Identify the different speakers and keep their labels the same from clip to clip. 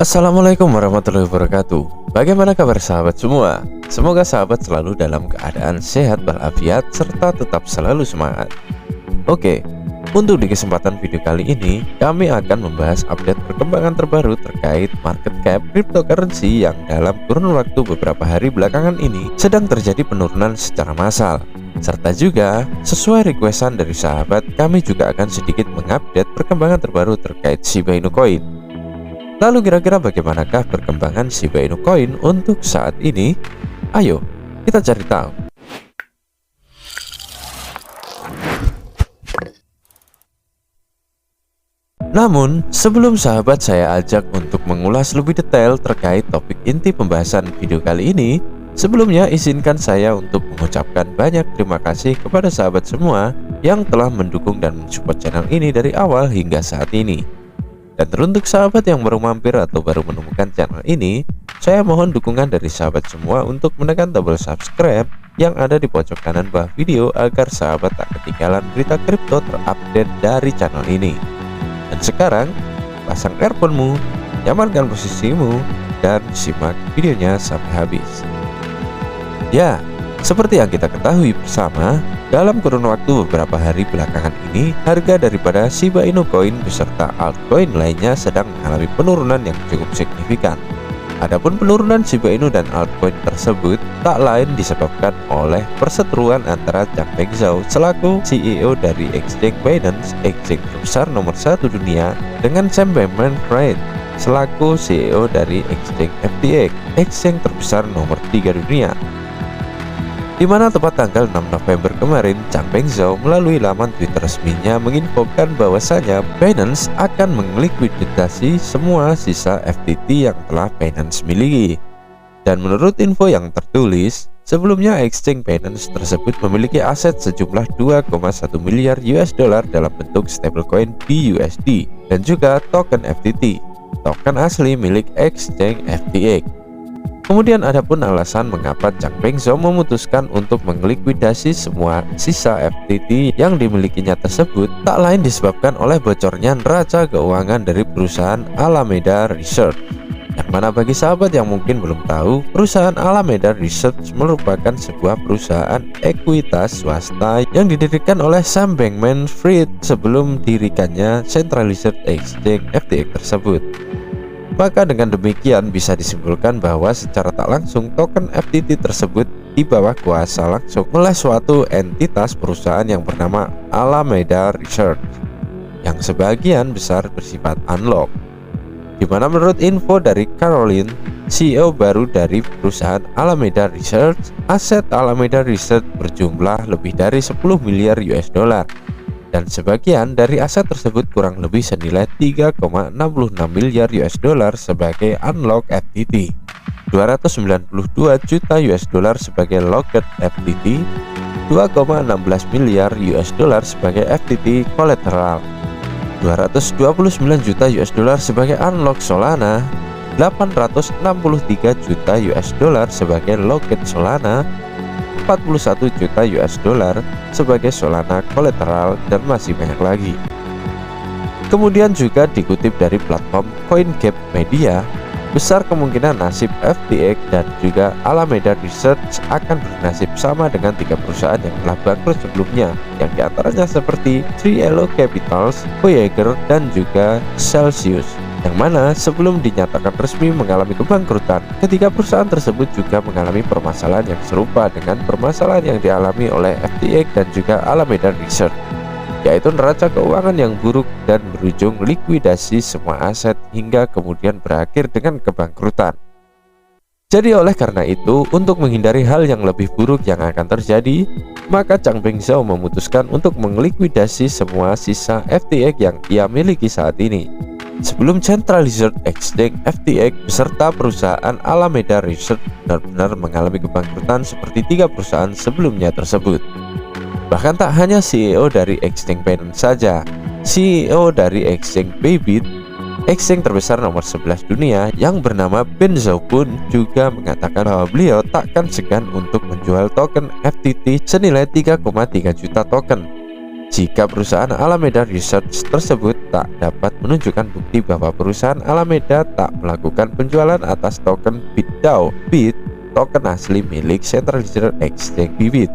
Speaker 1: Assalamualaikum warahmatullahi wabarakatuh. Bagaimana kabar sahabat semua? Semoga sahabat selalu dalam keadaan sehat walafiat serta tetap selalu semangat. Oke, untuk di kesempatan video kali ini kami akan membahas update perkembangan terbaru terkait market cap cryptocurrency yang dalam kurun waktu beberapa hari belakangan ini sedang terjadi penurunan secara massal. Serta juga sesuai requestan dari sahabat, kami juga akan sedikit mengupdate perkembangan terbaru terkait Shiba Inu Coin. Lalu kira-kira bagaimanakah perkembangan Shiba Inu Coin untuk saat ini? Ayo kita cari tahu. Namun sebelum sahabat saya ajak untuk mengulas lebih detail terkait topik inti pembahasan video kali ini, sebelumnya izinkan saya untuk mengucapkan banyak terima kasih kepada sahabat semua yang telah mendukung dan mensupport channel ini dari awal hingga saat ini. Dan teruntuk sahabat yang baru mampir atau baru menemukan channel ini, saya mohon dukungan dari sahabat semua untuk menekan tombol subscribe yang ada di pojok kanan bawah video agar sahabat tak ketinggalan berita kripto terupdate dari channel ini. Dan sekarang, pasang earphone-mu, nyamankan posisimu, dan simak videonya sampai habis. Ya, seperti yang kita ketahui bersama, dalam kurun waktu beberapa hari belakangan ini, harga daripada Shiba Inu Coin beserta altcoin lainnya sedang mengalami penurunan yang cukup signifikan. Adapun penurunan Shiba Inu dan altcoin tersebut tak lain disebabkan oleh perseteruan antara Changpeng Zhao selaku CEO dari exchange Binance, exchange terbesar nomor 1 dunia, dengan Sam Bankman-Fried selaku CEO dari exchange FTX, exchange terbesar nomor 3 dunia. Di mana tepat tanggal 6 November kemarin, Changpeng Zhao melalui laman Twitter resminya menginfokan bahwasanya Binance akan menglikuidasi semua sisa FTT yang telah Binance miliki. Dan menurut info yang tertulis, sebelumnya exchange Binance tersebut memiliki aset sejumlah 2,1 miliar US dollar dalam bentuk stablecoin BUSD dan juga token FTT, token asli milik exchange FTX. Kemudian adapun alasan mengapa Changpeng Zhao memutuskan untuk menglikuidasi semua sisa FTT yang dimilikinya tersebut tak lain disebabkan oleh bocornya neraca keuangan dari perusahaan Alameda Research. Yang mana bagi sahabat yang mungkin belum tahu, perusahaan Alameda Research merupakan sebuah perusahaan ekuitas swasta yang didirikan oleh Sam Bankman-Fried sebelum dirikannya Centralized Exchange FTX tersebut. Maka dengan demikian bisa disimpulkan bahwa secara tak langsung token FTT tersebut di bawah kuasa langsung oleh suatu entitas perusahaan yang bernama Alameda Research yang sebagian besar bersifat unlock. Dimana menurut info dari Caroline, CEO baru dari perusahaan Alameda Research, aset Alameda Research berjumlah lebih dari 10 miliar US dollar. Dan sebagian dari aset tersebut kurang lebih senilai 3,66 miliar US dollar sebagai unlock FTT, 292 juta US dollar sebagai locked FTT, 2,16 miliar US dollar sebagai FTT collateral, 229 juta US dollar sebagai unlock Solana, 863 juta US dollar sebagai locked Solana, 41 juta US dollar sebagai Solana collateral, dan masih banyak lagi. Kemudian juga dikutip dari platform CoinGap Media, besar kemungkinan nasib FTX dan juga Alameda Research akan bernasib sama dengan 3 perusahaan yang telah bangkrut sebelumnya, yang diantaranya seperti Trielo Capitals, Voyager, dan juga Celsius, yang mana sebelum dinyatakan resmi mengalami kebangkrutan, ketiga perusahaan tersebut juga mengalami permasalahan yang serupa dengan permasalahan yang dialami oleh FTX dan juga Alameda Research, yaitu neraca keuangan yang buruk dan berujung likuidasi semua aset hingga kemudian berakhir dengan kebangkrutan. Jadi oleh karena itu, untuk menghindari hal yang lebih buruk yang akan terjadi, maka Changpeng Zhao memutuskan untuk menglikuidasi semua sisa FTX yang ia miliki saat ini, sebelum Centralized Exchange FTX beserta perusahaan Alameda Research benar-benar mengalami kebangkrutan seperti 3 perusahaan sebelumnya tersebut. Bahkan tak hanya CEO dari exchange Binance saja, CEO dari exchange Bybit, exchange terbesar nomor 11 dunia yang bernama Ben Zhao pun juga mengatakan bahwa beliau takkan segan untuk menjual token FTT senilai 3,3 juta token. jika perusahaan Alameda Research tersebut tak dapat menunjukkan bukti bahwa perusahaan Alameda tak melakukan penjualan atas token BitDAO, token asli milik Centralized Exchange Bybit.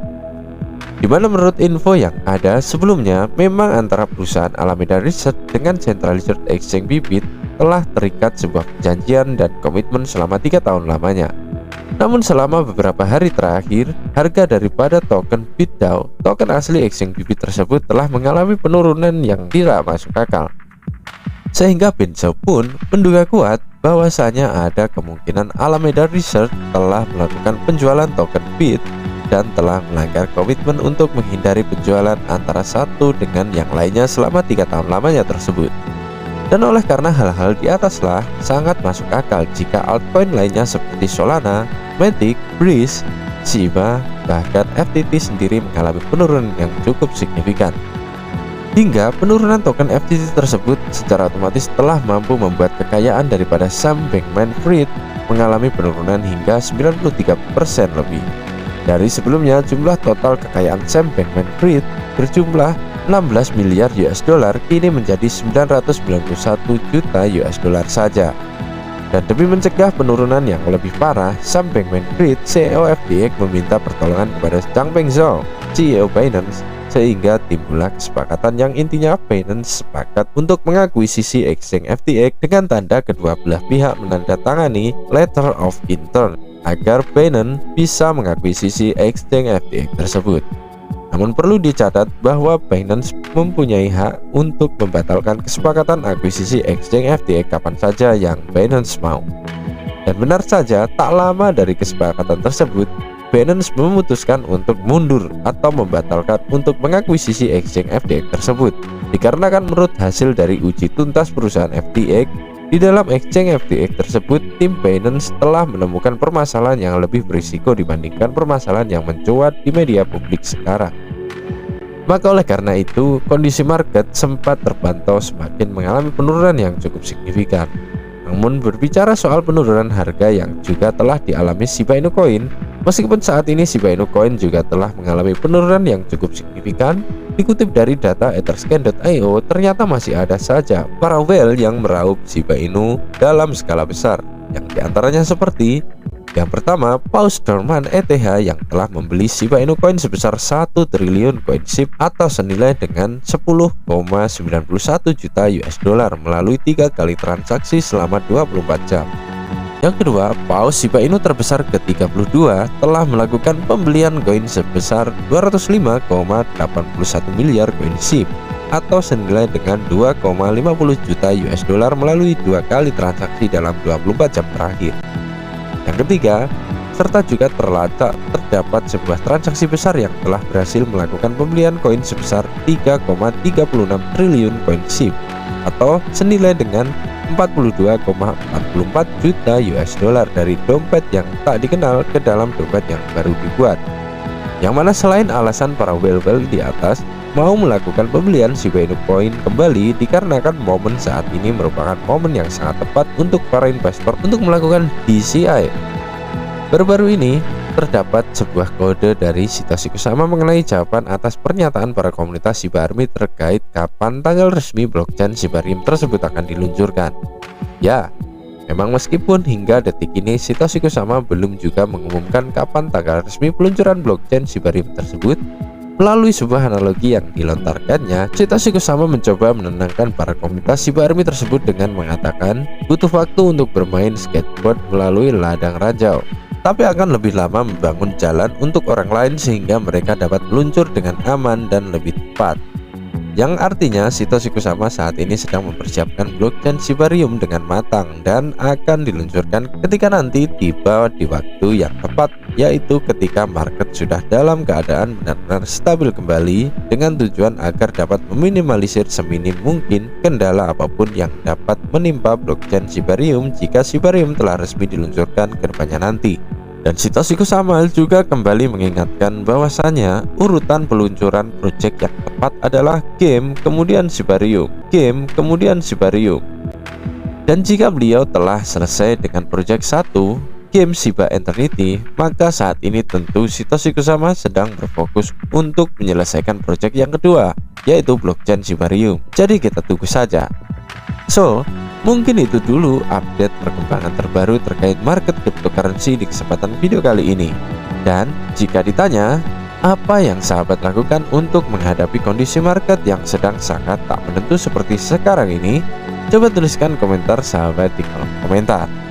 Speaker 1: Di mana menurut info yang ada sebelumnya, memang antara perusahaan Alameda Research dengan Centralized Exchange Bybit telah terikat sebuah perjanjian dan komitmen selama 3 tahun lamanya. Namun selama beberapa hari terakhir, harga daripada token BitDAO, token asli exchange Bybit tersebut telah mengalami penurunan yang tidak masuk akal. Sehingga Benzo pun menduga kuat bahwasanya ada kemungkinan Alameda Research telah melakukan penjualan token BIT dan telah melanggar komitmen untuk menghindari penjualan antara satu dengan yang lainnya selama 3 tahun lamanya tersebut. Dan oleh karena hal-hal di ataslah sangat masuk akal jika altcoin lainnya seperti Solana, Matic, Breeze, Shiba, bahkan FTT sendiri mengalami penurunan yang cukup signifikan. Hingga penurunan token FTT tersebut secara otomatis telah mampu membuat kekayaan daripada Sam Bankman-Fried mengalami penurunan hingga 93% lebih. Dari sebelumnya, jumlah total kekayaan Sam Bankman-Fried berjumlah 16 miliar US dollar kini menjadi 991 juta US dollar saja. Dan demi mencegah penurunan yang lebih parah, Sam Bankman-Fried, CEO FTX, meminta pertolongan kepada Changpeng Zhao, CEO Binance, sehingga timbullah kesepakatan yang intinya Binance sepakat untuk mengakuisisi exchange FTX dengan tanda kedua belah pihak menandatangani Letter of Intent agar Binance bisa mengakuisisi exchange FTX tersebut. Namun perlu dicatat bahwa Binance mempunyai hak untuk membatalkan kesepakatan akuisisi exchange FTX kapan saja yang Binance mau. Dan benar saja, tak lama dari kesepakatan tersebut, Binance memutuskan untuk mundur atau membatalkan untuk mengakuisisi exchange FTX tersebut. Dikarenakan menurut hasil dari uji tuntas perusahaan FTX, di dalam exchange FTX tersebut, tim Binance telah menemukan permasalahan yang lebih berisiko dibandingkan permasalahan yang mencuat di media publik sekarang. Maka oleh karena itu, kondisi market sempat terpantau semakin mengalami penurunan yang cukup signifikan. Namun berbicara soal penurunan harga yang juga telah dialami Shiba Inu Coin, meskipun saat ini Shiba Inu Coin juga telah mengalami penurunan yang cukup signifikan, dikutip dari data Etherscan.io, ternyata masih ada saja para whale yang meraup Shiba Inu dalam skala besar, yang diantaranya seperti yang pertama, Paus Dorman ETH yang telah membeli Shiba Inu Coin sebesar 1 triliun coin SHIB atau senilai dengan 10,91 juta US dollar melalui 3 kali transaksi selama 24 jam. Yang kedua, Paus Shiba Inu terbesar ke-32 telah melakukan pembelian koin sebesar 205,81 miliar koin SHIB atau senilai dengan 2,50 juta US dollar melalui 2 kali transaksi dalam 24 jam terakhir. Yang ketiga, serta juga terdapat sebuah transaksi besar yang telah berhasil melakukan pembelian koin sebesar 3,36 triliun koin SHIB atau senilai dengan 42,44 juta US dollar dari dompet yang tak dikenal ke dalam dompet yang baru dibuat. Yang mana selain alasan para whale-whale di atas mau melakukan pembelian Shiba Inu Coin kembali dikarenakan momen saat ini merupakan momen yang sangat tepat untuk para investor untuk melakukan DCI. Baru-baru ini terdapat sebuah kode dari Satoshi Kusama mengenai jawaban atas pernyataan para komunitas Shiba Army terkait kapan tanggal resmi blockchain Shibarium tersebut akan diluncurkan. Ya, memang meskipun hingga detik ini Satoshi Kusama belum juga mengumumkan kapan tanggal resmi peluncuran blockchain Shibarium tersebut, melalui sebuah analogi yang dilontarkannya, Satoshi Kusama mencoba menenangkan para komunitas Shiba Army tersebut dengan mengatakan butuh waktu untuk bermain skateboard melalui ladang ranjau, tapi akan lebih lama membangun jalan untuk orang lain sehingga mereka dapat meluncur dengan aman dan lebih tepat. Yang artinya Satoshi Kusama saat ini sedang mempersiapkan blockchain Shibarium dengan matang dan akan diluncurkan ketika nanti tiba di waktu yang tepat, yaitu ketika market sudah dalam keadaan benar-benar stabil kembali dengan tujuan agar dapat meminimalisir seminim mungkin kendala apapun yang dapat menimpa blockchain Shibarium jika Shibarium telah resmi diluncurkan ke depannya nanti. Dan Satoshi Kusama juga kembali mengingatkan bahwasanya urutan peluncuran project yang tepat adalah game kemudian Shibarium, game kemudian Shibarium. Dan jika beliau telah selesai dengan project 1, game Shiba Eternity, maka saat ini tentu Satoshi Kusama sedang berfokus untuk menyelesaikan project yang kedua, yaitu blockchain Shibarium. Jadi kita tunggu saja. So, mungkin itu dulu update perkembangan terbaru terkait market cryptocurrency di kesempatan video kali ini. Dan jika ditanya, apa yang sahabat lakukan untuk menghadapi kondisi market yang sedang sangat tak menentu seperti sekarang ini? Coba tuliskan komentar sahabat di kolom komentar.